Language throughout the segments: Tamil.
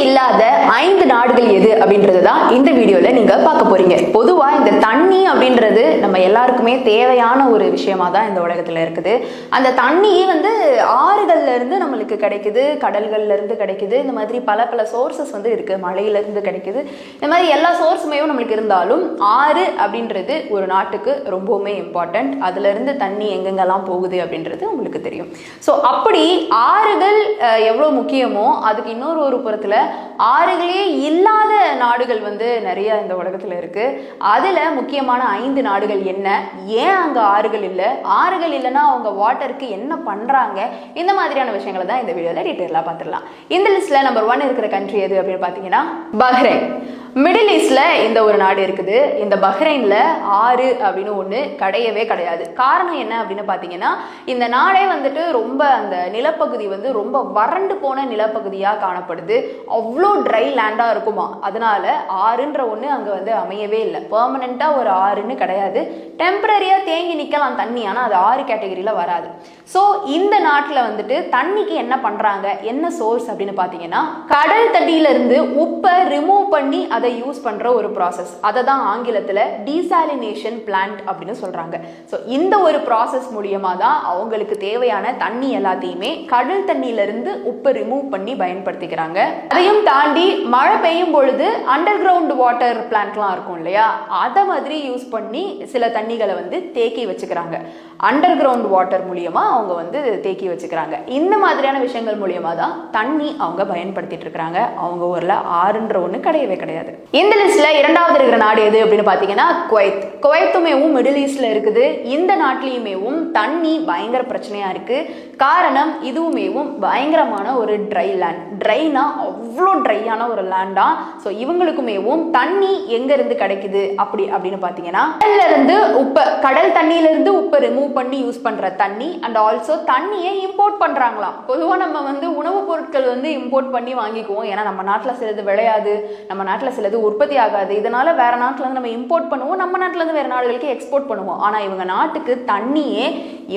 இல்லாத 5 நாடுகள் எது அப்படின்றது தான் இந்த வீடியோல நீங்க பார்க்க போறீங்க. பொதுவா இந்த தண்ணி அப்படின்றது நம்ம எல்லாருக்குமே தேவையான ஒரு விஷயமா தான் இந்த உலகத்துல இருக்குது. அந்த தண்ணியே ஆறுகள்ல இருந்து நம்மளுக்கு கிடைக்குது, கடல்கள்ல இருந்து கிடைக்குது. இந்த மாதிரி பல சோர்சஸ் இருக்கு. மழையில இருந்து கிடைக்குது. இந்த மாதிரி எல்லா சோர்ஸுமே நம்மளுக்கு இருந்தாலும் ஆறு அப்படின்றது ஒரு நாட்டுக்கு ரொம்பவுமே இம்பார்ட்டன்ட். அதுல இருந்து தண்ணி எங்கெங்கெல்லாம் போகுது அப்படின்றது உங்களுக்கு தெரியும். ஸோ அப்படி ஆறுகள் எவ்வளவு முக்கியமோ அதுக்கு இன்னொரு புறத்துல ஆறுகளே இல்லாத நாடுகள் நிறைய இந்த உலகத்துல இருக்கு. அதுல முக்கியமான 5 நாடுகள் என்ன, ஏன் அங்க ஆறுகள் இல்லை, ஆறுகள் இல்லைன்னா அவங்க வாட்டருக்கு என்ன பண்றாங்க, இந்த மாதிரியான விஷயங்களை தான் இந்த வீடியோல டீட்டெயிலா பார்த்துடலாம். இந்த லிஸ்ட்ல நம்பர் 1 இருக்கிற கண்ட்ரி எது அப்படின்னு பாத்தீங்கன்னா பஹ்ரைன். மிடில் ஈஸ்ட்ல இந்த ஒரு நாடு இருக்குது. இந்த பஹ்ரைன்ல ஆறு அப்படின்னு ஒண்ணு கிடையவே கிடையாது. காரணம் என்ன அப்படின்னு பாத்தீங்கன்னா, இந்த நாடே ரொம்ப அந்த நிலப்பகுதி ரொம்ப வறண்டு போன நிலப்பகுதியா காணப்படுது. அவ்வளோ ட்ரை லேண்டா இருக்குமா, அதனால ஆறுன்ற ஒண்ணு அங்க அமையவே இல்லை. பெர்மனண்டா ஒரு ஆறுன்னு கிடையாது. டெம்பரரியா தேங்கி நிக்கலாம் தண்ணி, ஆனா அது ஆறு கேட்டகரியில வராது. ஸோ இந்த நாட்டில் தண்ணிக்கு என்ன பண்றாங்க, என்ன சோர்ஸ் அப்படின்னு பாத்தீங்கன்னா, கடல் தண்ணியில இருந்து உப்பை ரிமூவ் பண்ணி அதை யூஸ் பண்ற ஒரு ப்ராசஸ். அதை தான் ஆங்கிலத்துல டீசாலினேஷன் பிளான்ட் அப்படின்னு சொல்றாங்க. ஸோ இந்த ஒரு ப்ராசஸ் மூலியமா தான் அவங்களுக்கு தேவையான தண்ணி எல்லாத்தையுமே கடல் தண்ணியில இருந்து உப்பை ரிமூவ் பண்ணி பயன்படுத்திக்கிறாங்க. அதையும் தாண்டி மழை பெய்யும் பொழுது அண்டர் கிரவுண்ட் வாட்டர் பிளான்ட்லாம் இருக்கும் இல்லையா, அதை மாதிரி யூஸ் பண்ணி சில தண்ணிகளை தேக்கி வச்சுக்கிறாங்க. அண்டர் கிரவுண்ட் வாட்டர் மூலியமா அவங்க தேக்கி வச்சுக்கிறாங்க. இந்த மாதிரியான விஷயங்கள் மூலியமா தான் தண்ணி அவங்க பயன்படுத்திட்டு இருக்கிறாங்க. அவங்க ஊர்ல ஆறுன்ற ஒண்ணு கிடையவே கிடையாது. இந்த லிஸ்ட்ல 2வது இருக்கிற நாடு எது அப்படின்னு பாத்தீங்கன்னா குவைத். குவைத்துமேவும் மிடில் ஈஸ்ட்ல இருக்குது. இந்த நாட்டிலையுமேவும் தண்ணி பயங்கர பிரச்சனையா இருக்கு. காரணம் இதுவுமேவும் பயங்கரமான ஒரு ட்ரை லேண்ட். ட்ரைனா அவ்வளோ ட்ரையான ஒரு லேண்டா. ஸோ இவங்களுக்குமேவும் தண்ணி எங்க இருந்து கிடைக்குது அப்படின்னு பாத்தீங்கன்னா, கடல் தண்ணியில இருந்து உப்பை ரிமூவ் பண்ணி யூஸ் பண்ற தண்ணி அண்ட் ஆல்சோ தண்ணியை இம்போர்ட் பண்றாங்களாம். பொதுவா நம்ம உணவுப் பொருட்கள் இம்போர்ட் பண்ணி வாங்கிக்குவோம். ஏன்னா நம்ம நாட்டுல சிலது விளையாது, நம்ம நாட்டுல சிலது உற்பத்தி ஆகாது. இதனால வேற நாட்டுல இருந்து நம்ம இம்போர்ட் பண்ணுவோம், நம்ம நாட்டுல இருந்து வேற நாடுகளுக்கு எக்ஸ்போர்ட் பண்ணுவோம். ஆனா இவங்க நாட்டுக்கு தண்ணியே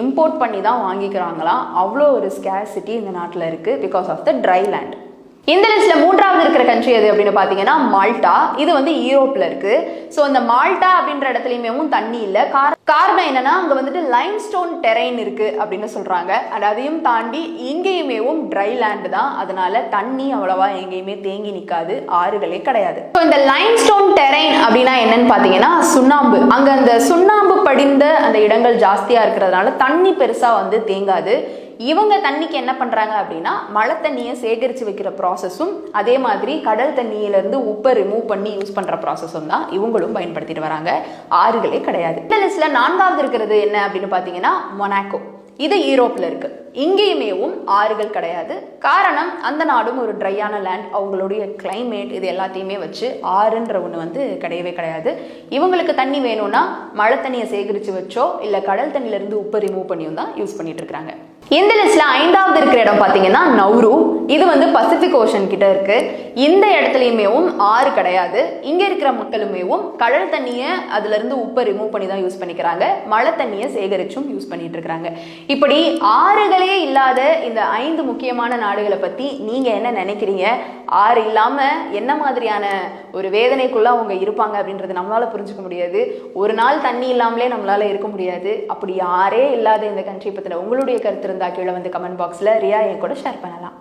இம்போர்ட் பண்ணி தான் வாங்கிக்கிறாங்களாம். அவ்வளோ ஒரு ஸ்கேர்சிட்டி இந்த நாட்டுல இருக்கு because of the dry land. இந்த லிஸ்ட்ல 3வது இருக்கிற கண்ட்ரி எது அப்படின்னு பாத்தீங்கன்னா மால்டா. இது யூரோப்ல இருக்கு. ஸோ இந்த மால்டா அப்படின்ற இடத்துலயுமே தண்ணி இல்லை. காரணம் என்னன்னா, அங்க லைம்ஸ்டோன் டெரைன் இருக்கு அப்படின்னு சொல்றாங்க. அண்ட் அதையும் தாண்டி இங்கேயுமேவும் ட்ரை லேண்ட் தான். அதனால தண்ணி அவ்வளவா எங்கேயுமே தேங்கி நிக்காது, ஆறுகளே கிடையாது. இந்த லைம்ஸ்டோன் டெரைன் அப்படின்னா என்னன்னு பாத்தீங்கன்னா சுண்ணாம்பு. அங்க அந்த சுண்ணாம்பு படிந்த அந்த இடங்கள் ஜாஸ்தியா இருக்கிறதுனால தண்ணி பெருசா தேங்காது. இவங்க தண்ணிக்கு என்ன பண்றாங்க அப்படின்னா, மழை தண்ணியை சேகரிச்சு வைக்கிற ப்ராசஸும் அதே மாதிரி கடல் தண்ணியில இருந்து உப்பை ரிமூவ் பண்ணி யூஸ் பண்ற ப்ராசஸும் தான் இவங்களும் பயன்படுத்திட்டு வராங்க. ஆறுகளே கிடையாது. இந்த லிஸ்ட்ல 4வது இருக்கிறது என்ன அப்படின்னு பாத்தீங்கன்னா மொனாக்கோ. இது யூரோப்ல இருக்கு. இங்கேயுமேவும் ஆறுகள் கிடையாது. காரணம் அந்த நாடும் ஒரு ட்ரையான லேண்ட். அவங்களுடைய கிளைமேட் இது எல்லாத்தையுமே வச்சு ஆறுன்ற ஒன்று கிடையவே கிடையாது. இவங்களுக்கு தண்ணி வேணும்னா மழை தண்ணியை சேகரித்து வச்சோ இல்லை கடல் தண்ணியிலேருந்து உப்பை ரிமூவ் பண்ணியும் தான் யூஸ் பண்ணிட்டு இருக்காங்க. இந்த லிஸ்ட்ல 5வது இருக்கிற இடம் பார்த்தீங்கன்னா நௌரு. இது பசிபிக் ஓஷன் கிட்ட இருக்கு. இந்த இடத்துலையுமேவும் ஆறு கிடையாது. இங்க இருக்கிற மக்களுமேவும் கடல் தண்ணியை அதுல இருந்து உப்பை ரிமூவ் பண்ணி தான் யூஸ் பண்ணிக்கிறாங்க. மழை தண்ணியை சேகரிச்சும் யூஸ் பண்ணிட்டு இருக்காங்க. இப்படி ஆறுகளே இல்லாத இந்த 5 முக்கியமான நாடுகளை பத்தி நீங்க என்ன நினைக்கிறீங்க? ஆறு இல்லாம என்ன மாதிரியான ஒரு வேதனைக்குள்ள அவங்க இருப்பாங்க அப்படின்றது நம்மளால புரிஞ்சுக்க முடியாது. ஒரு நாள் தண்ணி இல்லாமலே நம்மளால இருக்க முடியாது. அப்படி யாரே இல்லாத இந்த கண்ட்ரி பத்தின உங்களுடைய கருத்து இருந்தா கீழே கமெண்ட் பாக்ஸ்ல ரியா என் கூட ஷேர் பண்ணலாம்.